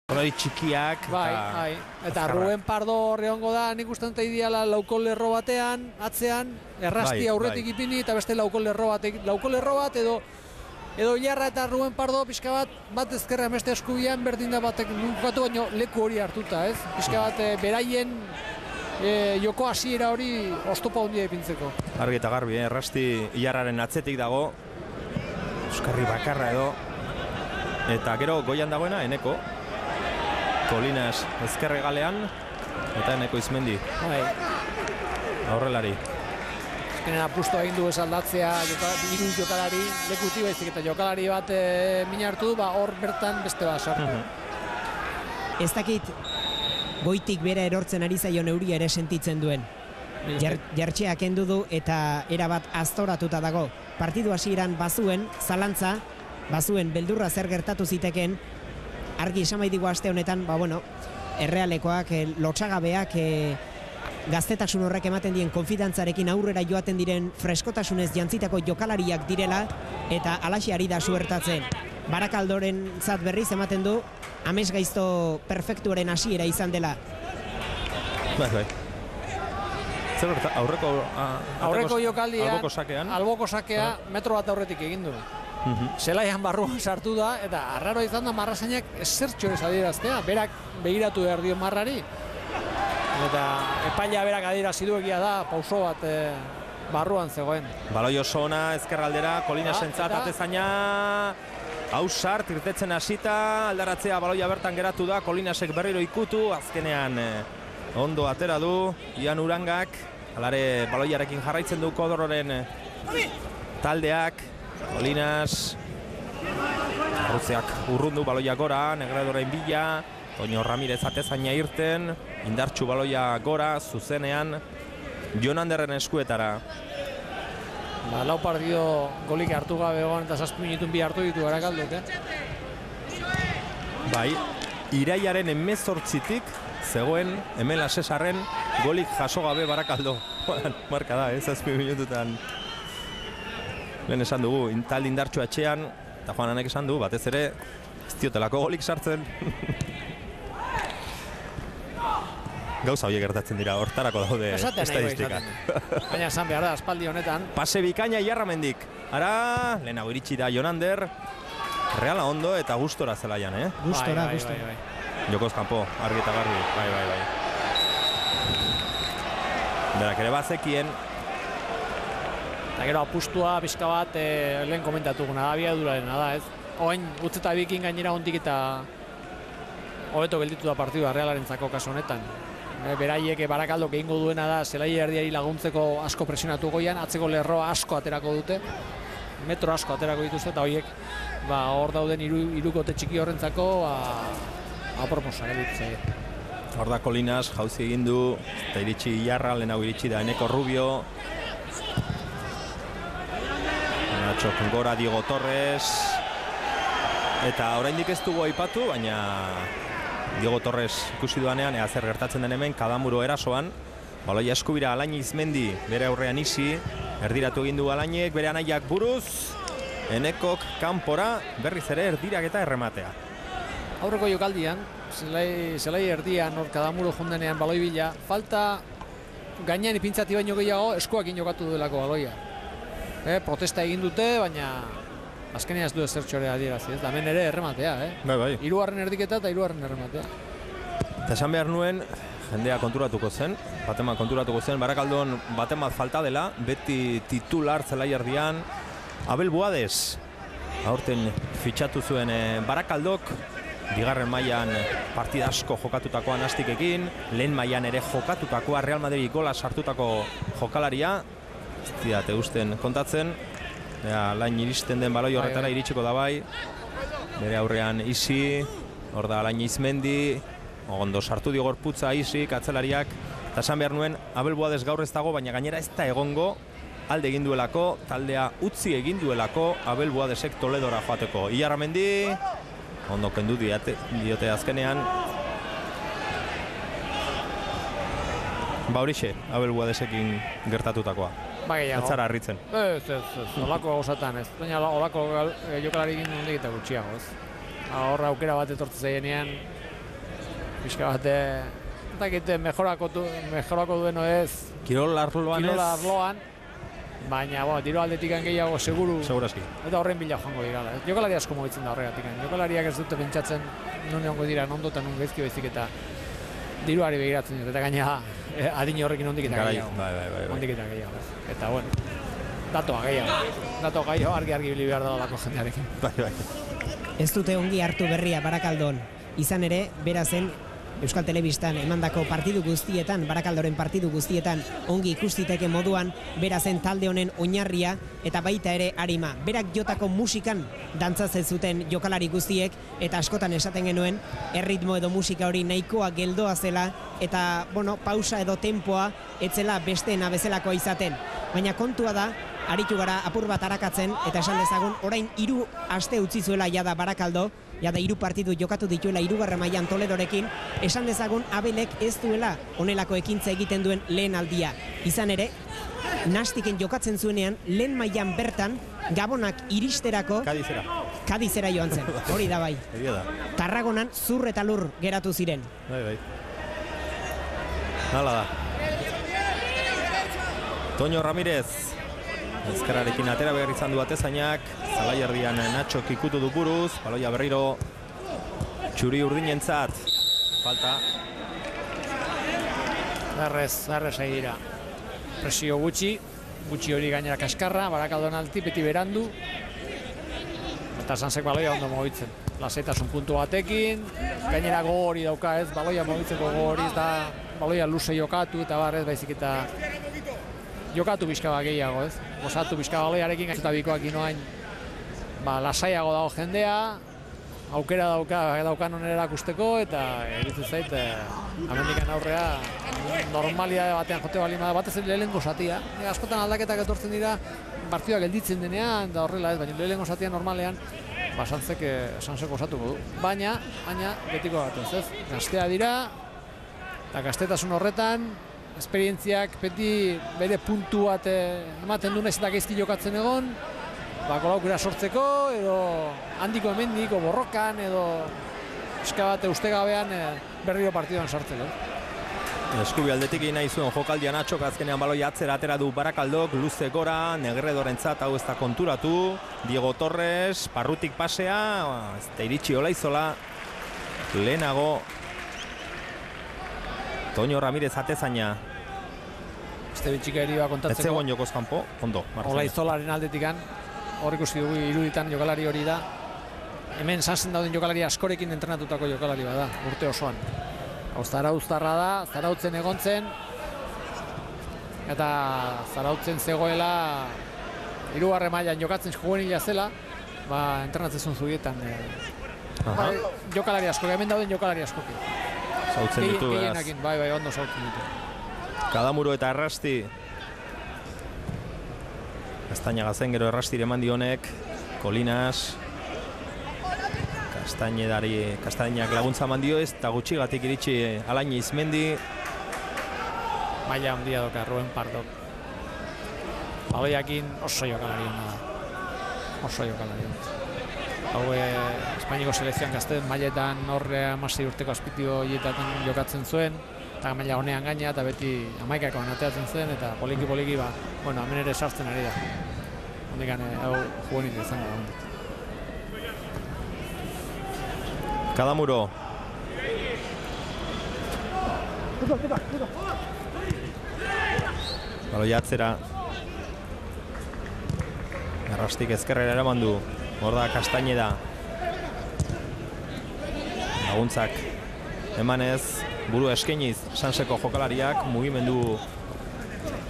Hori txikiak. Bai. Eta Ruben Pardo horre hongo da, nik uste dut ideala lauko lerro batean, atzean, errasti aurretik ipini, eta beste lauko lerro bat edo Ilarra eta Ruben Pardo pixka bat ezkerra beste eskubian berdin da batek nukatu baino leku hori hartuta, ez? Pixka bat beraien joko hasiera hori oztopa hondia ipintzeko. Argi eta garbi, errasti Ilarraren atzetik dago, euskarri bakarra edo, eta gero goian dagoena Eneko. Kolinas ezkerre galean, eta Eneko Izmendi. Aurrelari. Azkenean apustu egin du esaldatzea hiru jokalari lekuti baizik eta jokalari bat min hartu, hor bertan beste bat sartu. Ez dakit goitik bera erortzen ari zaion euria ere sentitzen duen. Jertxea kendu du eta erabat aztoratuta dago. Partidu hasieran bazuen zalantza, bazuen beldurra zer gertatu ziteken, argi esan digu aste honetan, errealekoak, lotsagabeak, gaztetasun horrek ematen dien konfidantzarekin aurrera joaten diren freskotasunez jantzitako jokalariak direla, eta alaxe ari da suertatzen. Barakaldoren zat berriz ematen du, amesgaizto perfektuaren hasiera izan dela. Bai. Zer gerta, aurreko jokaldian, alboko sakea, metro bat aurretik egin du. Zelaian barruan sartu da, eta arraro izan da marrazainak ezertxo ez adieraztea, berak begiratu behar dio marrari. Eta epaila berak adierazi du egia da, pauso bat barruan zegoen. Baloi oso ona, ezkerraldera, Kolinasentzat atezaina, hau sart, irtetzen hasita, aldaratzea baloia bertan geratu da, Kolinasek berriro ikutu, azkenean ondo atera du, Ian Urangak, alare baloiarekin jarraitzen du Kodorroren taldeak, Kolinas, Arruzeak urrundu baloia gora, Negredoren bila, Toño Ramirez atezaina irten, indartxu baloia gora, zuzenean, Jon Anderren eskuetara. Lau partido golik hartu gabe egon eta 7 minutun bi hartu ditu Barakaldok, Bai, irailaren 18tik zegoen Emela Cesarren golik jaso gabe Barakaldo. Marka da, 7 minututan. Lehen esan dugu, talde indartxu atxean, eta Juan Anek esan du, batez ere, ez diotelako golik sartzen. Gauza horiek gertatzen dira, hortarako daude estadistikak. Baina esan behar da, aspaldi honetan. Pase bikaina Iarramendik. Ara, lehenago iritsi da Jonander. Reala ondo eta gustora zelaian, Gustora. Jokoz kanpo, argi eta garbi. Bai. Berak ere bazekien. Eta gero apustua pixka bat lehen komentatuguna da, abiadurarena da, ez? Oain, utzeta bikin gainera ondik eta hobeto gelditu da partidua Realarentzako kasu honetan. Beraiek Barakaldok egingo duena da, zelai erdiari laguntzeko asko presionatu goian, atzeko lerroa asko aterako dute, metro asko aterako dituzte, eta horiek hor dauden hirukote txiki horrentzako aproposa gelditzea. Hor da Kolinas, jauzi egin du, eta iritsi Ilarra, lehenago iritsi da Eneko Rubio. Txokun gora Diego Torres. Eta oraindik ez dugu aipatu, baina Diego Torres ikusi duanean, ea zer gertatzen den hemen, Kadamuro erasoan. Baloia eskubira Alain Izmendi bere aurrean isi, erdiratu egin du Alainek, bere anaiak buruz, Enekok kanpora, berriz ere erdirak eta errematea. Aurreko jokaldian, zelai erdian, Kadamuro jundenean baloi bila, falta gainean ipintzati baino gehiago eskuakin jokatu duelako baloia. Protesta egin dute, baina azkenean ez du ezertxore adierazi, da hemen ere errematea, Bai. Hirugarren erdiketa eta hirugarren errematea. Eta esan behar nuen, jendea konturatuko zen, Barakaldon baten bat falta dela, beti titular zelai erdian, Abel Boades, aurten fitxatu zuen Barakaldok, bigarren mailan partida asko jokatutakoa Nastikekin, lehen mailan ere jokatutakoa Real Madrid gola sartutako jokalaria, ez didate usten kontatzen, Alain iristen den baloi horretara iritsiko da bai, bere aurrean isi, hor da Alain Izmendi, ondo sartu dio gorputza isi, katzelariak, eta esan behar nuen, Abel Boades gaur ez dago, baina gainera ez da egongo, alde egin duelako, taldea utzi egin duelako, Abel Boadesek Toledora joateko. Ilarramendi, ondo kendu diote azkenean. Horixe, Abel Boadesekin gertatutakoa. Etzara harritzen. Ez, olako gauzatan ez. Baina olako jokalari egin hondik eta gutxiago, ez. Horra aukera bat etortzen zaienean, pixka bat, mejorako duen ez. Kirol arloan, baina, tiro aldetikan gehiago seguru. Segurazki. Eta horren bila joango dira. Jokalari asko mugitzen da horregatik. Jokalariak ez dute pentsatzen non egongo dira, ondo eta non gaizki baizik eta diruari begiratzen dut. Eta gaina adin horrekin ondik eta gehiago. Ondik eta gehiago. Eta, datoa gehiago. Argi bili behar da lako jendearekin. Ez dute ongi hartu berria Barakaldon. Izan ere, bera zen Euskal Telebistan emandako partidu guztietan, Barakaldoren partidu guztietan ongi ikustiteke moduan, bera zen talde honen oinarria eta baita ere arima. Berak jotako musikan dantzatzen zuten jokalari guztiek eta askotan esaten genuen erritmo edo musika hori nahikoa geldoa zela eta, pausa edo tempoa etzela besteena bezalakoa izaten. Baina kontua da, aritu gara apur bat arakatzen eta esan dezagun orain 3 aste utzi zuela jada Barakaldo, jada 3 partidu jokatu dituela 3. mailan Toledorekin, esan dezagun Abelek ez duela honelako ekintza egiten duen lehen aldia. Izan ere, Nastiken jokatzen zuenean, lehen mailan bertan, Gabonak iristerako Kadizera joan zen, hori da bai. Tarragonan zur eta lur geratu ziren. Bai. Hala da. Toño Ramirez, ezkerrarekin atera behar izan du atezainak, Zalaiardian Natxok ikutu du buruz, baloia berriro txuri urdinentzat, falta. Errez dira. Presio gutxi hori gainera kaskarra, Barakaldon alti, beti berandu. Eta Sansek baloia ondo mogitzen. Lasaitasun puntu batekin, gainera gogori dauka ez, baloia mogitzeko gogori, ez da baloia luze jokatu eta barrez baizik eta jokatu bizkaba gehiago, ez? Gozatu bizkaba baloiarekin, eta bikoak inoain lasaiago dago jendea, aukera daukan onera erakusteko, eta egitzen zait, amendikan aurrea normalidade batean jote balima da, batez lehenengo zatia. Askotan aldaketak etortzen dira, partidua gelditzen denean, da horrela ez, baina lehenengo zatia normalean, Sansek osatuko du. Baina, betiko batez, ez? Gaztea dira, eta gaztetasun horretan, esperientziak beti bere puntu bat ematen du, nahiz eta gaizki jokatzen egon, golaukera sortzeko, edo handiko hemendik, borrokan, edo eska bat ustegabean berriro partiduan sartzeko. Eskubi aldetik egin nahi zuen jokaldian Natxok, azkenean baloia atzera atera du Barakaldok, luze gora, Negredorentzat hau ez da konturatu, Diego Torres, Parrutik pasea, ez da iritsi Olaizola, lehenago Toño Ramirez atezaina. Este bitxikeri kontatzeko. Ez zegoen jokoz kanpo, ondo. Olaizolaren aldetikan, hor ikusi dugu iruditan jokalari hori da. Hemen Sansen dauden jokalari askorekin entrenatutako jokalari bada, urte osoan. Zarauztarra da, Zarautzen egontzen, eta Zarautzen zegoela 3. mailan jokatzen juvenila zela, entrenatzen zuen zurietan. Jokalari asko, hemen dauden jokalari askoki. Zautzen ditu, beraz. Bai, ondo zautzen ditu. Kadamuro eta Errasti. Kastainaga zen gero Errastire eman dionek, Kolinas. Kastainak laguntza eman dio ez, eta gutxigatik iritsi Alain Izmendi. Maila handia doka Ruben Pardok. Baloiakin oso jokalari hona da. Oso jokalari hona. Hau Espainiko selekzioan gazten mailetan horre 16 urteko azpitio hietaten jokatzen zuen, eta maila honean gaina eta beti 11-ako ateatzen zen, eta poliki hemen ere sartzen ari da. Hondikan hau juvenil izango da. Kadamuro. Baloia atzera. Errastik ezkerrera eraman du. Hor da Castañeda. Laguntzak emanez, buru eskeniz Sanseko jokalariak, mugimendu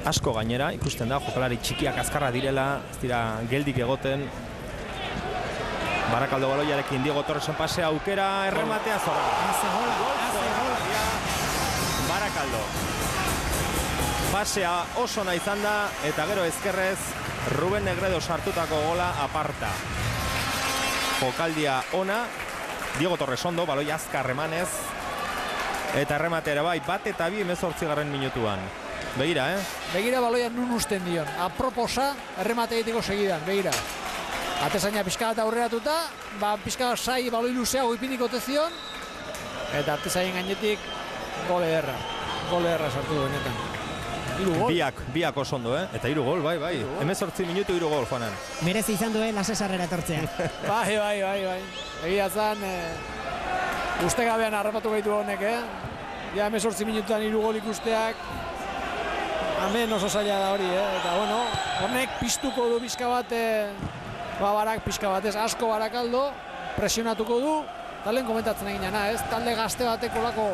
asko gainera, ikusten da, jokalari txikiak azkarra direla, ez dira geldik egoten. Barakaldo baloiarekin Diego Torresen pasea, aukera, errematea zora. Barakaldo. Pasea oso nahi izan da, eta gero ezkerrez Ruben Negredo sartutako gola aparta. Jokaldia ona, Diego Torres ondo, baloi azkar emanez, eta errematea bai, bat eta 2 18. minutuan. Begira, Begira baloia nun usten dion. Aproposa, erremate egiteko segidan, begira. Atezaina pixka bat aurreratuta, pixka bat sai baloi luzeago ipiniko tezion, Eta Artezain gainetik gol ederra sartu du benetan. 3 gol. Biak oso ondo, eta 3 gol, bai. 18 minutu 3 gol, Juanan. Merezi izan duen Lasesarrera etortzea. Bai. Egia zan, ustegabean harrapatu gaitu honek, Ja 18 minutuan 3 gol ikusteak, hemen oso zaila da hori, eta bueno, honek piztuko du bizka bat, barak pizka batez, asko Barakaldo, presionatuko du, talen komentatzen egin jana, talde gazte bateko lako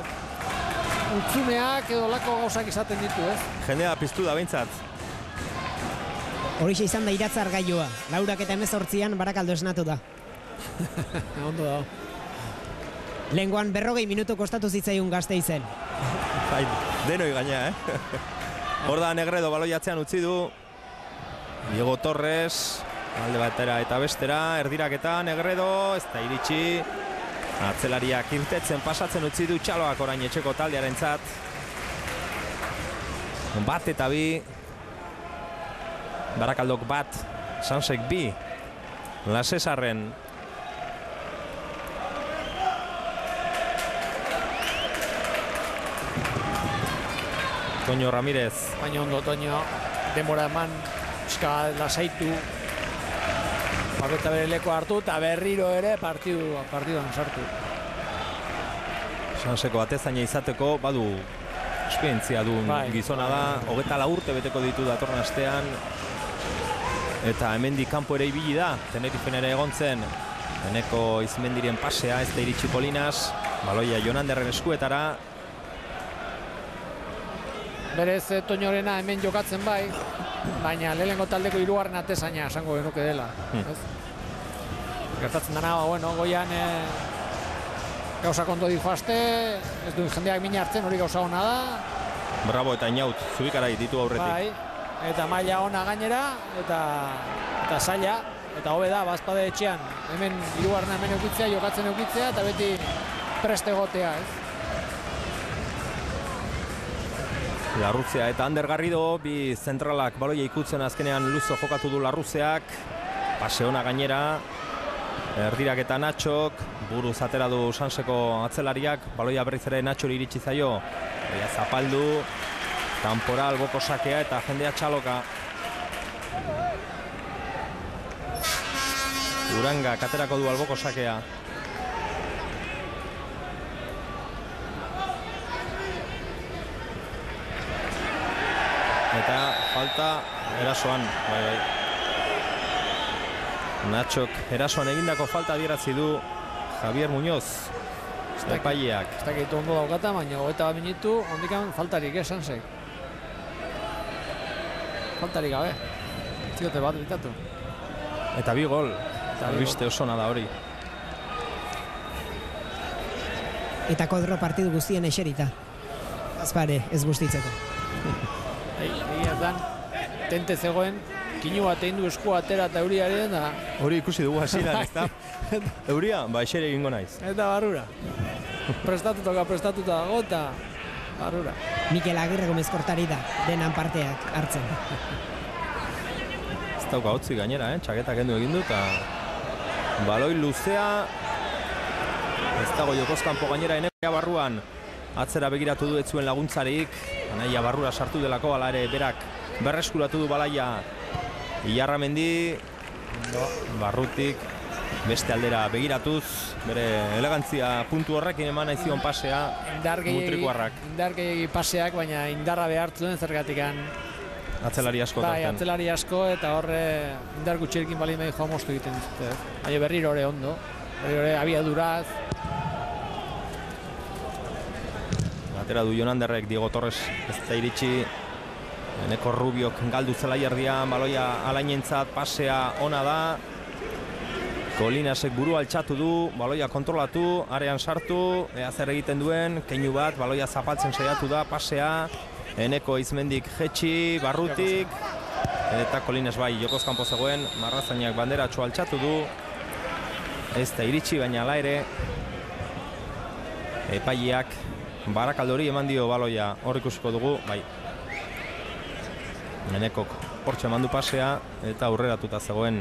utzuneak edo lako gauzak izaten ditu, Jendea piztu da behintzat. Horixe izan da iratzar gailua, 18an Barakaldo esnatu da. Ondo da. Lehengoan 40 minutu kostatu zitzaigun Gasteizen. Bai, denoi gaina, Hor da Negredo baloiatzean utzi du. Diego Torres, alde batera eta bestera, erdiraketa Negredo, ez da iritsi. Atzelariak irtetzen pasatzen utzi du Txaloak orain etxeko taldearentzat. 1 eta 2. Barakaldok 1, Sansek 2. Lasesarren. Toño Ramírez. Baina ondo Toño, denbora eman, pixka lasaitu. Bakotza bere leko hartu eta berriro ere partiduan sartu. Sanseko atezaina izateko, badu esperientzia duen gizona da. 24 urte beteko ditu datorren astean. Eta hemendik kanpo ere ibili da, Tenerifen ere egon zen. Eneko Izmendiren pasea, ez da iritsi Polinas. Baloia Jonanderren eskuetara. Berez Toñorena hemen jokatzen bai, baina lehenengo taldeko 3. atezaina esango genuke dela. Gertatzen dena, goian gauza konto di joazte, ez duen jendeak mina hartzen, hori gauza hona da. Bravo eta Inaut, Zubikarai ditu aurretik. Bai, eta maila ona gainera, eta zaila, eta hobe da, bazpade etxean, hemen 3. hemen eukitzea, jokatzen eukitzea, eta beti preste egotea, Larruzia eta Ander Garrido, bi zentralak baloia ikutzen azkenean luzo jokatu du Larruzeak. Pase ona gainera, erdirak eta Natxok, buruz atera du Sanseko atzelariak, baloia berriz ere Natxori iritsi zaio. Baloia zapaldu, kanpora alboko sakea eta jendea Txaloka. Uranga katerako du alboko sakea. Eta falta erasoan, bai. Natxok erasoan egindako falta adierazi du Javier Muñoz, epaileak. Ez dakitu ondo daukata, baina 21 minutu, ondikan faltarik Sansek. Faltarik gabe. Ziote bat bitatu. Eta 2 gol. Albiste osona da hori. Eta kodro partidu guztien eserita. Azpare, ez gustitzeko. Egia zan, tente zegoen, kinu bat egin du esku atera eta euriaren da. Hori ikusi dugu hasieran, ezta? Euria, esere egingo naiz. Eta barrura. Prestatuta dago eta barrura. Mikel Agirreko mezkortari da, denan parteak hartzen. Ez dauka hotzi gainera, txaketak kendu egin du eta baloi luzea. Ez dago jokozkanpo gainera Enea barruan. Atzera begiratu du ez zuen laguntzarik. Anaia barrura sartu delako, ala ere berak berreskuratu du balaia. Ilarramendi, barrutik, beste aldera begiratuz, bere elegantzia puntu horrekin eman nahi zion pasea Mutrikuarrak. Indar gehiagi paseak, baina indarra behartzen zergatikan. Atzelari asko. Bai, atzelari asko eta horre indar gutxirekin bali mehi joa moztu egiten dute. Baina berriro ore ondo, berriro ore abiaduraz. Atera du Jonanderrek, Diego Torres ez da iritsi. Eneko Rubiok galdu zelaiardian, baloia alainentzat, pasea ona da. Kolinasek buru altxatu du, baloia kontrolatu, arean sartu, ea zer egiten duen, keinu bat, baloia zapaltzen saiatu da, pasea. Eneko Izmendik jetxi, barrutik. Eta Kolinas bai, jokoz kanpo zegoen, Marrazainak banderatxo altxatu du. Ez da iritsi, baina ala ere. Epaileak Barakaldori eman dio baloia, hor ikusiko dugu, bai. Enekok hortxe eman du pasea eta aurreratuta zegoen